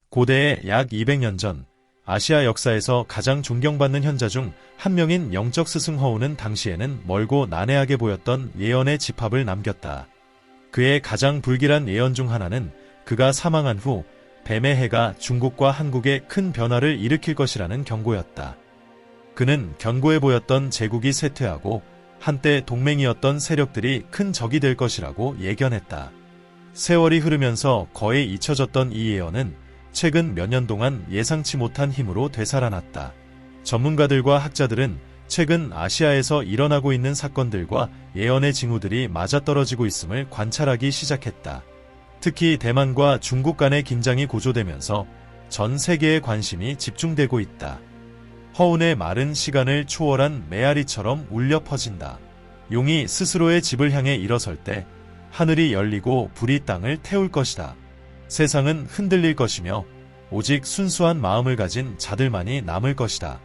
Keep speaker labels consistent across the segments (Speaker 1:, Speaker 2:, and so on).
Speaker 1: 고대의 약 200년 전 아시아 역사에서 가장 존경받는 현자 중 한 명인 영적 스승 허우는 당시에는 멀고 난해하게 보였던 예언의 집합을 남겼다. 그의 가장 불길한 예언 중 하나는 그가 사망한 후 뱀의 해가 중국과 한국에 큰 변화를 일으킬 것이라는 경고였다. 그는 견고해 보였던 제국이 쇠퇴하고 한때 동맹이었던 세력들이 큰 적이 될 것이라고 예견했다. 세월이 흐르면서 거의 잊혀졌던 이 예언은 최근 몇 년 동안 예상치 못한 힘으로 되살아났다. 전문가들과 학자들은 최근 아시아에서 일어나고 있는 사건들과 예언의 징후들이 맞아떨어지고 있음을 관찰하기 시작했다. 특히 대만과 중국 간의 긴장이 고조되면서 전 세계의 관심이 집중되고 있다. 허운의 말은 시간을 초월한 메아리처럼 울려 퍼진다. 용이 스스로의 집을 향해 일어설 때 하늘이 열리고 불이 땅을 태울 것이다. 세상은 흔들릴 것이며 오직 순수한 마음을 가진 자들만이 남을 것이다.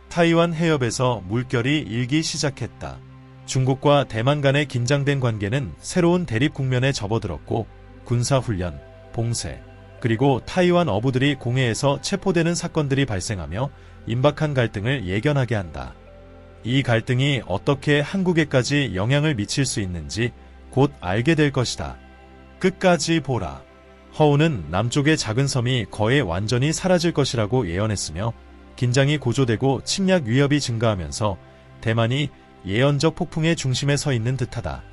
Speaker 1: 타이완 해협에서 물결이 일기 시작했다. 중국과 대만 간의 긴장된 관계는 새로운 대립 국면에 접어들었고 군사훈련, 봉쇄, 그리고 타이완 어부들이 공해에서 체포되는 사건들이 발생하며 임박한 갈등을 예견하게 한다. 이 갈등이 어떻게 한국에까지 영향을 미칠 수 있는지 곧 알게 될 것이다. 끝까지 보라. 허우는 남쪽의 작은 섬이 거의 완전히 사라질 것이라고 예언했으며 긴장이 고조되고 침략 위협이 증가하면서 대만이 예언적 폭풍의 중심에 서 있는 듯하다.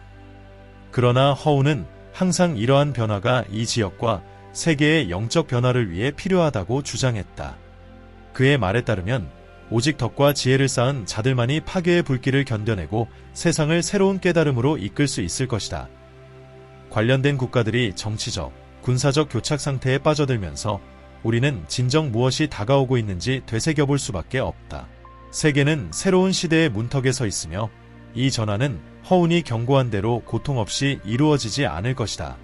Speaker 1: 그러나 허우는 항상 이러한 변화가 이 지역과 세계의 영적 변화를 위해 필요하다고 주장했다. 그의 말에 따르면 오직 덕과 지혜를 쌓은 자들만이 파괴의 불길을 견뎌내고 세상을 새로운 깨달음으로 이끌 수 있을 것이다. 관련된 국가들이 정치적, 군사적 교착 상태에 빠져들면서 우리는 진정 무엇이 다가오고 있는지 되새겨볼 수밖에 없다. 세계는 새로운 시대의 문턱에 서 있으며 이 전환은 허운이 경고한 대로 고통 없이 이루어지지 않을 것이다.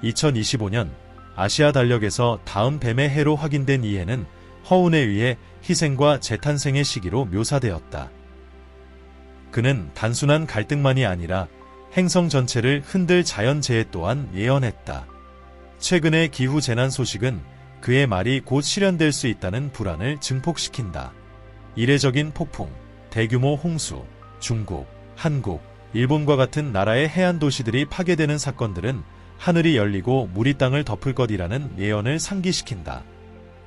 Speaker 1: 2025년 아시아 달력에서 다음 뱀의 해로 확인된 이 해는 허운에 의해 희생과 재탄생의 시기로 묘사되었다. 그는 단순한 갈등만이 아니라 행성 전체를 흔들 자연재해 또한 예언했다. 최근의 기후재난 소식은 그의 말이 곧 실현될 수 있다는 불안을 증폭시킨다. 이례적인 폭풍, 대규모 홍수, 중국, 한국, 일본과 같은 나라의 해안 도시들이 파괴되는 사건들은 하늘이 열리고 물이 땅을 덮을 것이라는 예언을 상기시킨다.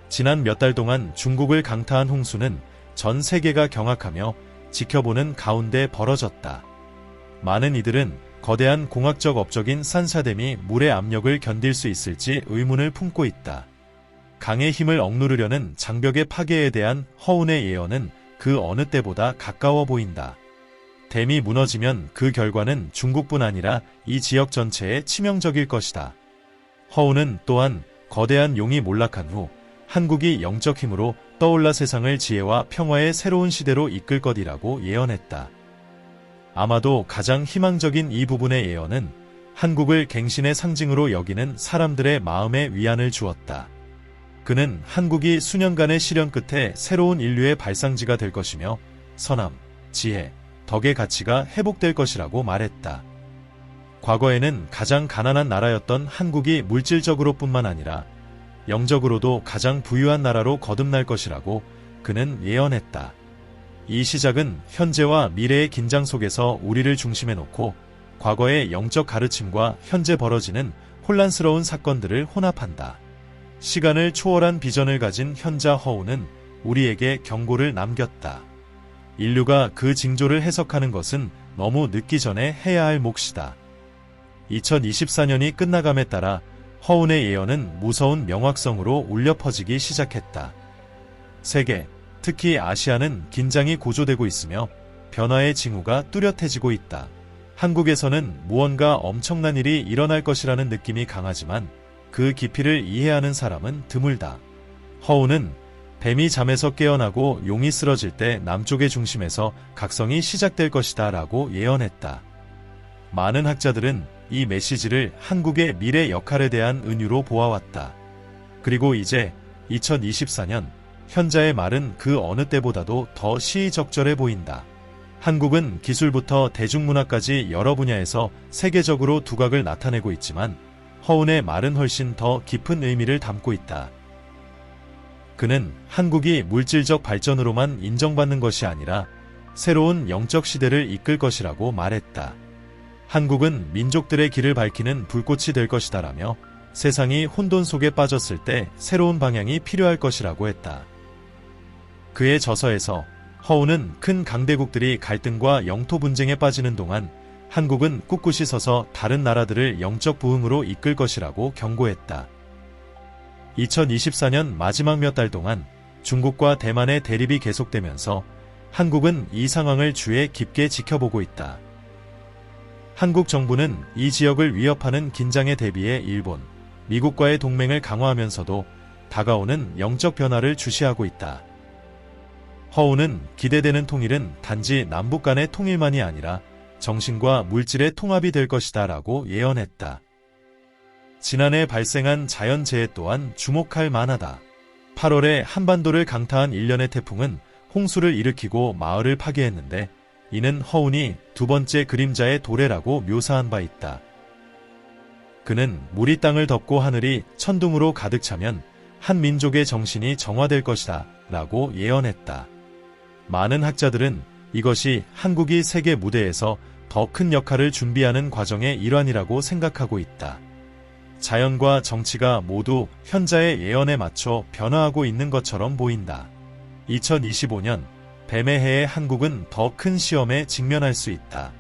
Speaker 1: 지난 몇 달 동안 중국을 강타한 홍수는 전 세계가 경악하며 지켜보는 가운데 벌어졌다. 많은 이들은 거대한 공학적 업적인 산사댐이 물의 압력을 견딜 수 있을지 의문을 품고 있다. 강의 힘을 억누르려는 장벽의 파괴에 대한 허운의 예언은 그 어느 때보다 가까워 보인다. 댐이 무너지면 그 결과는 중국뿐 아니라 이 지역 전체에 치명적일 것이다. 허운은 또한 거대한 용이 몰락한 후 한국이 영적 힘으로 떠올라 세상을 지혜와 평화의 새로운 시대로 이끌 것이라고 예언했다. 아마도 가장 희망적인 이 부분의 예언은 한국을 갱신의 상징으로 여기는 사람들의 마음에 위안을 주었다. 그는 한국이 수년간의 시련 끝에 새로운 인류의 발상지가 될 것이며 선함, 지혜, 덕의 가치가 회복될 것이라고 말했다. 과거에는 가장 가난한 나라였던 한국이 물질적으로뿐만 아니라 영적으로도 가장 부유한 나라로 거듭날 것이라고 그는 예언했다. 이 시작은 현재와 미래의 긴장 속에서 우리를 중심에 놓고 과거의 영적 가르침과 현재 벌어지는 혼란스러운 사건들을 혼합한다. 시간을 초월한 비전을 가진 현자 허우는 우리에게 경고를 남겼다. 인류가 그 징조를 해석하는 것은 너무 늦기 전에 해야 할 몫이다. 2024년이 끝나감에 따라 허운의 예언은 무서운 명확성으로 울려 퍼지기 시작했다. 세계, 특히 아시아는 긴장이 고조되고 있으며 변화의 징후가 뚜렷해지고 있다. 한국에서는 무언가 엄청난 일이 일어날 것이라는 느낌이 강하지만 그 깊이를 이해하는 사람은 드물다. 허운은 뱀이 잠에서 깨어나고 용이 쓰러질 때 남쪽의 중심에서 각성이 시작될 것이다 라고 예언했다. 많은 학자들은 이 메시지를 한국의 미래 역할에 대한 은유로 보아왔다. 그리고 이제 2024년 현자의 말은 그 어느 때보다도 더 시의적절해 보인다. 한국은 기술부터 대중문화까지 여러 분야에서 세계적으로 두각을 나타내고 있지만 허운의 말은 훨씬 더 깊은 의미를 담고 있다. 그는 한국이 물질적 발전으로만 인정받는 것이 아니라 새로운 영적 시대를 이끌 것이라고 말했다. 한국은 민족들의 길을 밝히는 불꽃이 될 것이다라며 세상이 혼돈 속에 빠졌을 때 새로운 방향이 필요할 것이라고 했다. 그의 저서에서 허우는 큰 강대국들이 갈등과 영토 분쟁에 빠지는 동안 한국은 꿋꿋이 서서 다른 나라들을 영적 부흥으로 이끌 것이라고 경고했다. 2024년 마지막 몇 달 동안 중국과 대만의 대립이 계속되면서 한국은 이 상황을 주의 깊게 지켜보고 있다. 한국 정부는 이 지역을 위협하는 긴장에 대비해 일본, 미국과의 동맹을 강화하면서도 다가오는 영적 변화를 주시하고 있다. 허우는 기대되는 통일은 단지 남북 간의 통일만이 아니라 정신과 물질의 통합이 될 것이다 라고 예언했다. 지난해 발생한 자연재해 또한 주목할 만하다. 8월에 한반도를 강타한 일련의 태풍은 홍수를 일으키고 마을을 파괴했는데 이는 허운이 두 번째 그림자의 도래라고 묘사한 바 있다. 그는 물이 땅을 덮고 하늘이 천둥으로 가득 차면 한 민족의 정신이 정화될 것이다 라고 예언했다. 많은 학자들은 이것이 한국이 세계 무대에서 더 큰 역할을 준비하는 과정의 일환이라고 생각하고 있다. 자연과 정치가 모두 현자의 예언에 맞춰 변화하고 있는 것처럼 보인다. 2025년 뱀의 해에 한국은 더 큰 시험에 직면할 수 있다.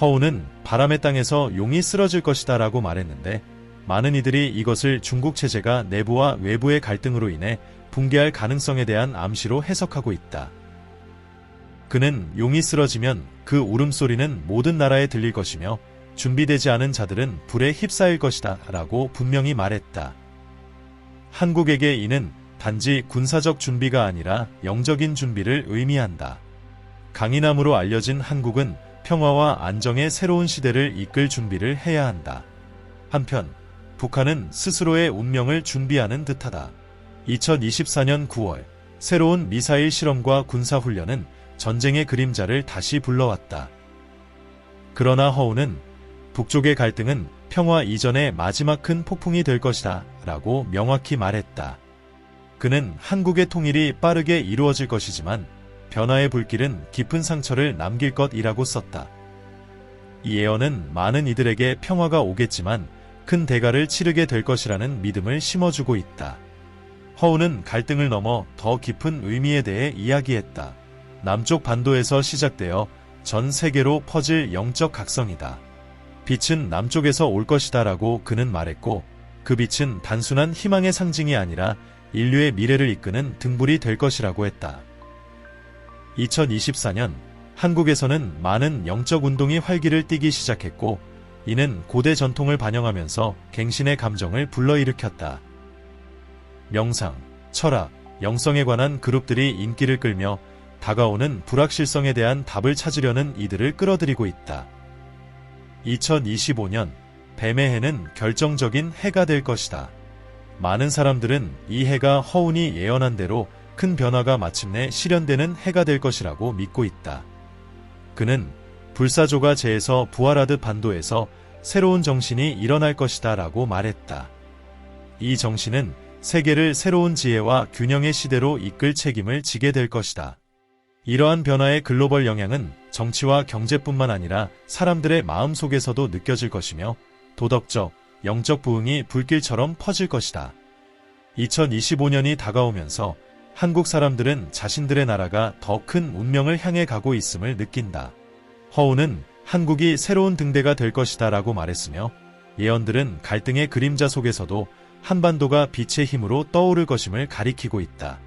Speaker 1: 허우는 바람의 땅에서 용이 쓰러질 것이다 라고 말했는데 많은 이들이 이것을 중국 체제가 내부와 외부의 갈등으로 인해 붕괴할 가능성에 대한 암시로 해석하고 있다. 그는 용이 쓰러지면 그 울음소리는 모든 나라에 들릴 것이며 준비되지 않은 자들은 불에 휩싸일 것이다 라고 분명히 말했다. 한국에게 이는 단지 군사적 준비가 아니라 영적인 준비를 의미한다. 강인함으로 알려진 한국은 평화와 안정의 새로운 시대를 이끌 준비를 해야 한다. 한편 북한은 스스로의 운명을 준비하는 듯하다. 2024년 9월 새로운 미사일 실험과 군사훈련은 전쟁의 그림자를 다시 불러왔다. 그러나 허우는 북쪽의 갈등은 평화 이전의 마지막 큰 폭풍이 될 것이다 라고 명확히 말했다. 그는 한국의 통일이 빠르게 이루어질 것이지만 변화의 불길은 깊은 상처를 남길 것이라고 썼다. 이 예언은 많은 이들에게 평화가 오겠지만 큰 대가를 치르게 될 것이라는 믿음을 심어주고 있다. 허우는 갈등을 넘어 더 깊은 의미에 대해 이야기했다. 남쪽 반도에서 시작되어 전 세계로 퍼질 영적 각성이다. 빛은 남쪽에서 올 것이다 라고 그는 말했고 그 빛은 단순한 희망의 상징이 아니라 인류의 미래를 이끄는 등불이 될 것이라고 했다. 2024년 한국에서는 많은 영적 운동이 활기를 띠기 시작했고 이는 고대 전통을 반영하면서 갱신의 감정을 불러일으켰다. 명상, 철학, 영성에 관한 그룹들이 인기를 끌며 다가오는 불확실성에 대한 답을 찾으려는 이들을 끌어들이고 있다. 2025년 뱀의 해는 결정적인 해가 될 것이다. 많은 사람들은 이 해가 허운이 예언한 대로 큰 변화가 마침내 실현되는 해가 될 것이라고 믿고 있다. 그는 불사조가 재에서 부활하듯 반도에서 새로운 정신이 일어날 것이다 라고 말했다. 이 정신은 세계를 새로운 지혜와 균형의 시대로 이끌 책임을 지게 될 것이다. 이러한 변화의 글로벌 영향은 정치와 경제뿐만 아니라 사람들의 마음 속에서도 느껴질 것이며 도덕적, 영적 부흥이 불길처럼 퍼질 것이다. 2025년이 다가오면서 한국 사람들은 자신들의 나라가 더 큰 운명을 향해 가고 있음을 느낀다. 허우는 한국이 새로운 등대가 될 것이다 라고 말했으며 예언들은 갈등의 그림자 속에서도 한반도가 빛의 힘으로 떠오를 것임을 가리키고 있다.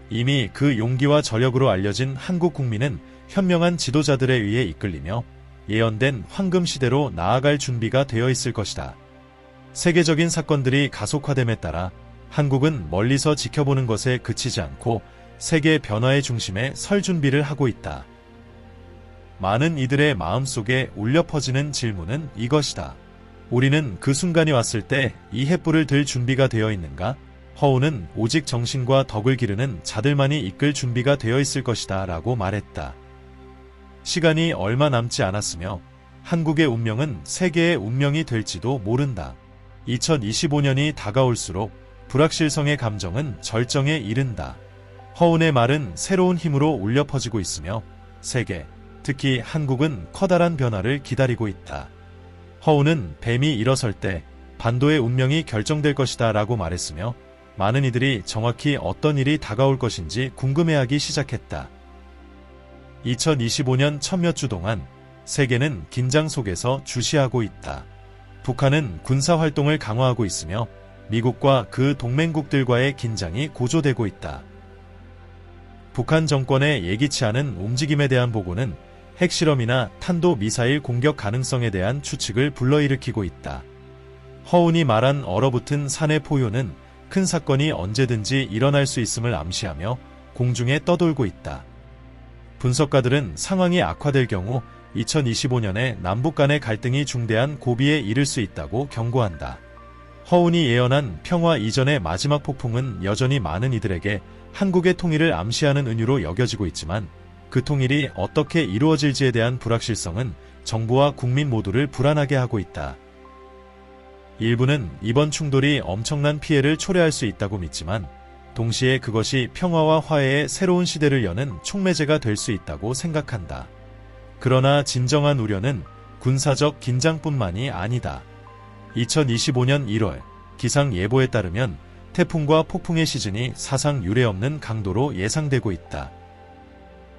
Speaker 1: 이미 그 용기와 저력으로 알려진 한국 국민은 현명한 지도자들에 의해 이끌리며 예언된 황금 시대로 나아갈 준비가 되어 있을 것이다. 세계적인 사건들이 가속화됨에 따라 한국은 멀리서 지켜보는 것에 그치지 않고 세계 변화의 중심에 설 준비를 하고 있다. 많은 이들의 마음속에 울려 퍼지는 질문은 이것이다. 우리는 그 순간이 왔을 때 이 횃불을 들 준비가 되어 있는가? 허우는 오직 정신과 덕을 기르는 자들만이 이끌 준비가 되어 있을 것이다 라고 말했다. 시간이 얼마 남지 않았으며 한국의 운명은 세계의 운명이 될지도 모른다. 2025년이 다가올수록 불확실성의 감정은 절정에 이른다. 허운의 말은 새로운 힘으로 울려 퍼지고 있으며 세계, 특히 한국은 커다란 변화를 기다리고 있다. 허운은 뱀이 일어설 때 반도의 운명이 결정될 것이다 라고 말했으며 많은 이들이 정확히 어떤 일이 다가올 것인지 궁금해하기 시작했다. 2025년 천몇 주 동안 세계는 긴장 속에서 주시하고 있다. 북한은 군사활동을 강화하고 있으며 미국과 그 동맹국들과의 긴장이 고조되고 있다. 북한 정권의 예기치 않은 움직임에 대한 보고는 핵실험이나 탄도미사일 공격 가능성에 대한 추측을 불러일으키고 있다. 허운이 말한 얼어붙은 산의 포효는 큰 사건이 언제든지 일어날 수 있음을 암시하며 공중에 떠돌고 있다. 분석가들은 상황이 악화될 경우 2025년에 남북 간의 갈등이 중대한 고비에 이를 수 있다고 경고한다. 허운이 예언한 평화 이전의 마지막 폭풍은 여전히 많은 이들에게 한국의 통일을 암시하는 은유로 여겨지고 있지만 그 통일이 어떻게 이루어질지에 대한 불확실성은 정부와 국민 모두를 불안하게 하고 있다. 일부는 이번 충돌이 엄청난 피해를 초래할 수 있다고 믿지만 동시에 그것이 평화와 화해의 새로운 시대를 여는 촉매제가 될 수 있다고 생각한다. 그러나 진정한 우려는 군사적 긴장뿐만이 아니다. 2025년 1월 기상예보에 따르면 태풍과 폭풍의 시즌이 사상 유례없는 강도로 예상되고 있다.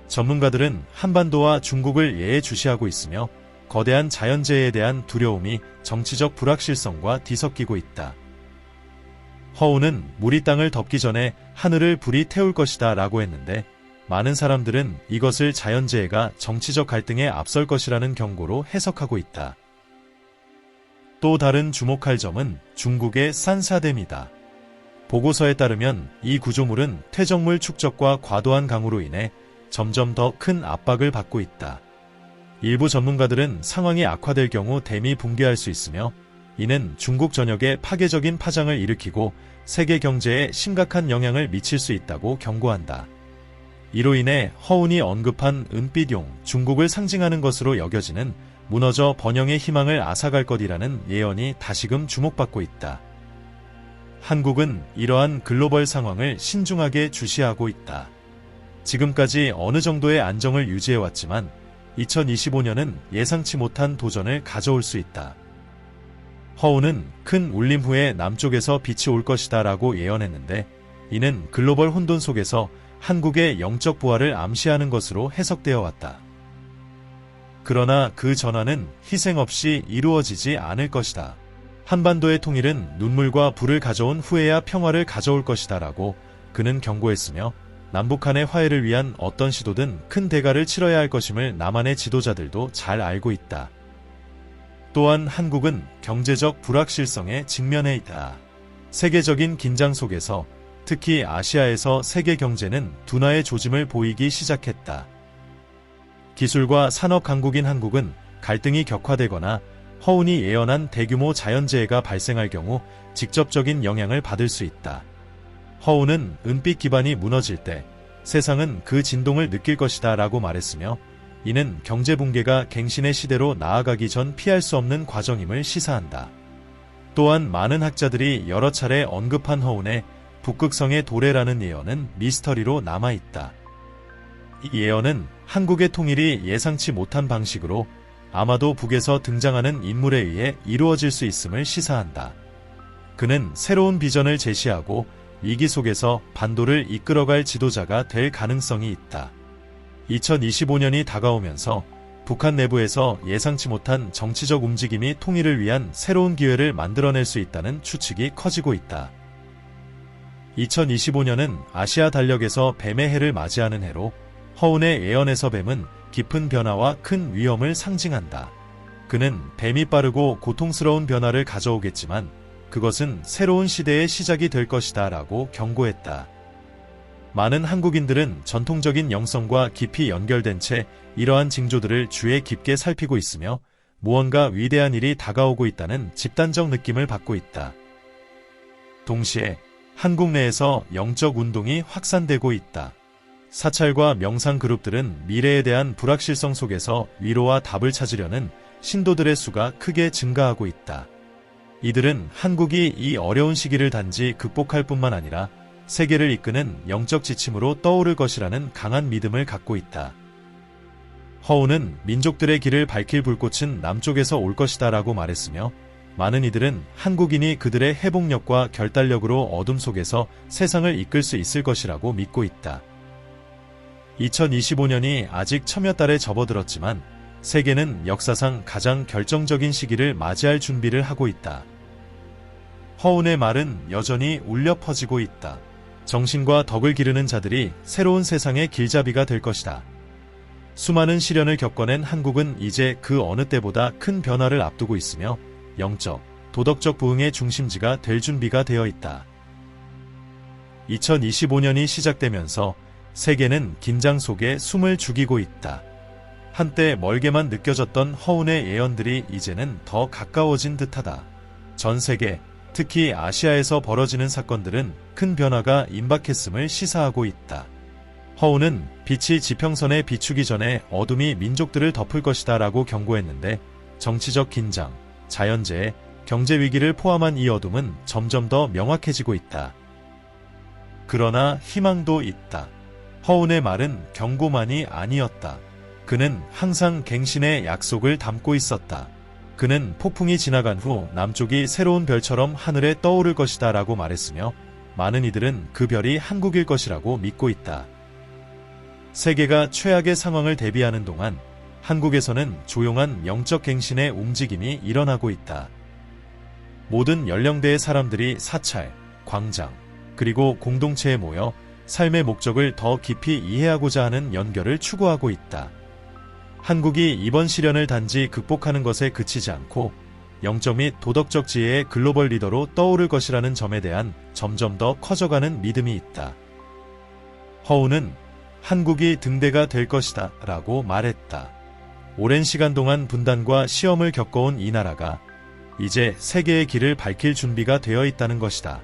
Speaker 1: 전문가들은 한반도와 중국을 예의주시하고 있으며 거대한 자연재해에 대한 두려움이 정치적 불확실성과 뒤섞이고 있다. 허운은 물이 땅을 덮기 전에 하늘을 불이 태울 것이다 라고 했는데 많은 사람들은 이것을 자연재해가 정치적 갈등에 앞설 것이라는 경고로 해석하고 있다. 또 다른 주목할 점은 중국의 산사댐이다. 보고서에 따르면 이 구조물은 퇴적물 축적과 과도한 강우로 인해 점점 더 큰 압박을 받고 있다. 일부 전문가들은 상황이 악화될 경우 댐이 붕괴할 수 있으며 이는 중국 전역에 파괴적인 파장을 일으키고 세계 경제에 심각한 영향을 미칠 수 있다고 경고한다. 이로 인해 허운이 언급한 은빛용, 중국을 상징하는 것으로 여겨지는 무너져 번영의 희망을 앗아갈 것이라는 예언이 다시금 주목받고 있다. 한국은 이러한 글로벌 상황을 신중하게 주시하고 있다. 지금까지 어느 정도의 안정을 유지해왔지만 2025년은 예상치 못한 도전을 가져올 수 있다. 허운은 큰 울림 후에 남쪽에서 빛이 올 것이다 라고 예언했는데 이는 글로벌 혼돈 속에서 한국의 영적 부활을 암시하는 것으로 해석되어 왔다. 그러나 그 전환은 희생 없이 이루어지지 않을 것이다. 한반도의 통일은 눈물과 불을 가져온 후에야 평화를 가져올 것이다 라고 그는 경고했으며 남북한의 화해를 위한 어떤 시도든 큰 대가를 치러야 할 것임을 남한의 지도자들도 잘 알고 있다. 또한 한국은 경제적 불확실성에 직면해 있다. 세계적인 긴장 속에서 특히 아시아에서 세계 경제는 둔화의 조짐을 보이기 시작했다. 기술과 산업 강국인 한국은 갈등이 격화되거나 허운이 예언한 대규모 자연재해가 발생할 경우 직접적인 영향을 받을 수 있다. 허운은 은빛 기반이 무너질 때 세상은 그 진동을 느낄 것이다 라고 말했으며 이는 경제 붕괴가 갱신의 시대로 나아가기 전 피할 수 없는 과정임을 시사한다. 또한 많은 학자들이 여러 차례 언급한 허운의 북극성의 도래라는 예언은 미스터리로 남아있다. 이 예언은 한국의 통일이 예상치 못한 방식으로 아마도 북에서 등장하는 인물에 의해 이루어질 수 있음을 시사한다. 그는 새로운 비전을 제시하고 위기 속에서 반도를 이끌어갈 지도자가 될 가능성이 있다. 2025년이 다가오면서 북한 내부에서 예상치 못한 정치적 움직임이 통일을 위한 새로운 기회를 만들어낼 수 있다는 추측이 커지고 있다. 2025년은 아시아 달력에서 뱀의 해를 맞이하는 해로 허운의 예언에서 뱀은 깊은 변화와 큰 위험을 상징한다. 그는 뱀이 빠르고 고통스러운 변화를 가져오겠지만 그것은 새로운 시대의 시작이 될 것이다 라고 경고했다. 많은 한국인들은 전통적인 영성과 깊이 연결된 채 이러한 징조들을 주의 깊게 살피고 있으며 무언가 위대한 일이 다가오고 있다는 집단적 느낌을 받고 있다. 동시에 한국 내에서 영적 운동이 확산되고 있다. 사찰과 명상 그룹들은 미래에 대한 불확실성 속에서 위로와 답을 찾으려는 신도들의 수가 크게 증가하고 있다. 이들은 한국이 이 어려운 시기를 단지 극복할 뿐만 아니라 세계를 이끄는 영적 지침으로 떠오를 것이라는 강한 믿음을 갖고 있다. 허우는 민족들의 길을 밝힐 불꽃은 남쪽에서 올 것이다 라고 말했으며, 많은 이들은 한국인이 그들의 회복력과 결단력으로 어둠 속에서 세상을 이끌 수 있을 것이라고 믿고 있다. 2025년이 아직 천여 달에 접어들었지만 세계는 역사상 가장 결정적인 시기를 맞이할 준비를 하고 있다. 허운의 말은 여전히 울려 퍼지고 있다. 정신과 덕을 기르는 자들이 새로운 세상의 길잡이가 될 것이다. 수많은 시련을 겪어낸 한국은 이제 그 어느 때보다 큰 변화를 앞두고 있으며 영적, 도덕적 부흥의 중심지가 될 준비가 되어 있다. 2025년이 시작되면서 세계는 긴장 속에 숨을 죽이고 있다. 한때 멀게만 느껴졌던 허운의 예언들이 이제는 더 가까워진 듯하다. 전 세계, 특히 아시아에서 벌어지는 사건들은 큰 변화가 임박했음을 시사하고 있다. 허운은 빛이 지평선에 비추기 전에 어둠이 민족들을 덮을 것이다 라고 경고했는데, 정치적 긴장, 자연재해, 경제위기를 포함한 이 어둠은 점점 더 명확해지고 있다. 그러나 희망도 있다. 허운의 말은 경고만이 아니었다. 그는 항상 갱신의 약속을 담고 있었다. 그는 폭풍이 지나간 후 남쪽이 새로운 별처럼 하늘에 떠오를 것이다 라고 말했으며, 많은 이들은 그 별이 한국일 것이라고 믿고 있다. 세계가 최악의 상황을 대비하는 동안 한국에서는 조용한 영적 갱신의 움직임이 일어나고 있다. 모든 연령대의 사람들이 사찰, 광장, 그리고 공동체에 모여 삶의 목적을 더 깊이 이해하고자 하는 연결을 추구하고 있다. 한국이 이번 시련을 단지 극복하는 것에 그치지 않고 영적 및 도덕적 지혜의 글로벌 리더로 떠오를 것이라는 점에 대한 점점 더 커져가는 믿음이 있다. 허운은 한국이 등대가 될 것이다 라고 말했다. 오랜 시간 동안 분단과 시험을 겪어온 이 나라가 이제 세계의 길을 밝힐 준비가 되어 있다는 것이다.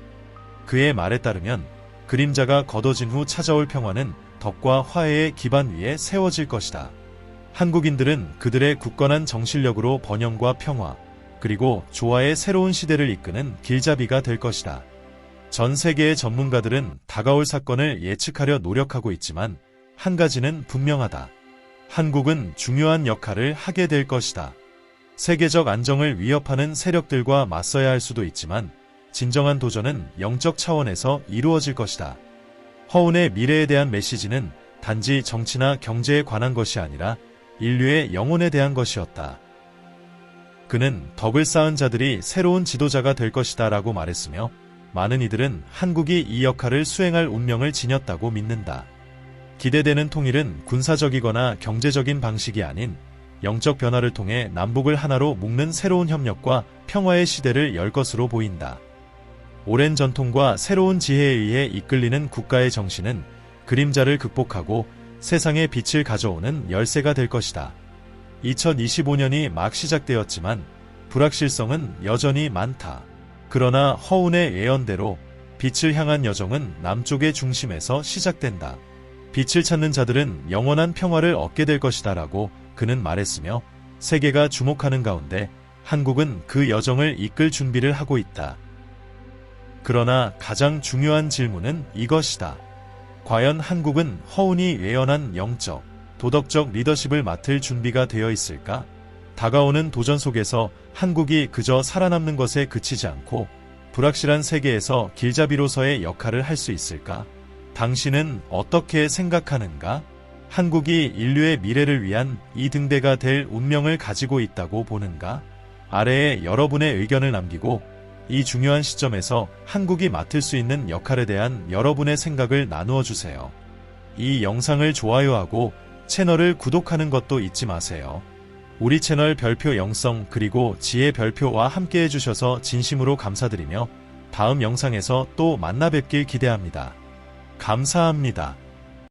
Speaker 1: 그의 말에 따르면 그림자가 걷어진 후 찾아올 평화는 덕과 화해의 기반 위에 세워질 것이다. 한국인들은 그들의 굳건한 정신력으로 번영과 평화, 그리고 조화의 새로운 시대를 이끄는 길잡이가 될 것이다. 전 세계의 전문가들은 다가올 사건을 예측하려 노력하고 있지만 한 가지는 분명하다. 한국은 중요한 역할을 하게 될 것이다. 세계적 안정을 위협하는 세력들과 맞서야 할 수도 있지만 진정한 도전은 영적 차원에서 이루어질 것이다. 허운의 미래에 대한 메시지는 단지 정치나 경제에 관한 것이 아니라 인류의 영혼에 대한 것이었다. 그는 덕을 쌓은 자들이 새로운 지도자가 될 것이다 라고 말했으며, 많은 이들은 한국이 이 역할을 수행할 운명을 지녔다고 믿는다. 기대되는 통일은 군사적이거나 경제적인 방식이 아닌 영적 변화를 통해 남북을 하나로 묶는 새로운 협력과 평화의 시대를 열 것으로 보인다. 오랜 전통과 새로운 지혜에 의해 이끌리는 국가의 정신은 그림자를 극복하고 세상에 빛을 가져오는 열쇠가 될 것이다. 2025년이 막 시작되었지만 불확실성은 여전히 많다. 그러나 허운의 예언대로 빛을 향한 여정은 남쪽의 중심에서 시작된다. 빛을 찾는 자들은 영원한 평화를 얻게 될 것이다 라고 그는 말했으며, 세계가 주목하는 가운데 한국은 그 여정을 이끌 준비를 하고 있다. 그러나 가장 중요한 질문은 이것이다. 과연 한국은 허운이 예언한 영적, 도덕적 리더십을 맡을 준비가 되어 있을까? 다가오는 도전 속에서 한국이 그저 살아남는 것에 그치지 않고 불확실한 세계에서 길잡이로서의 역할을 할 수 있을까? 당신은 어떻게 생각하는가? 한국이 인류의 미래를 위한 이 등대가 될 운명을 가지고 있다고 보는가? 아래에 여러분의 의견을 남기고 이 중요한 시점에서 한국이 맡을 수 있는 역할에 대한 여러분의 생각을 나누어 주세요. 이 영상을 좋아요하고 채널을 구독하는 것도 잊지 마세요. 우리 채널 별표 영성 그리고 지혜 별표와 함께 해주셔서 진심으로 감사드리며 다음 영상에서 또 만나 뵙길 기대합니다. 감사합니다.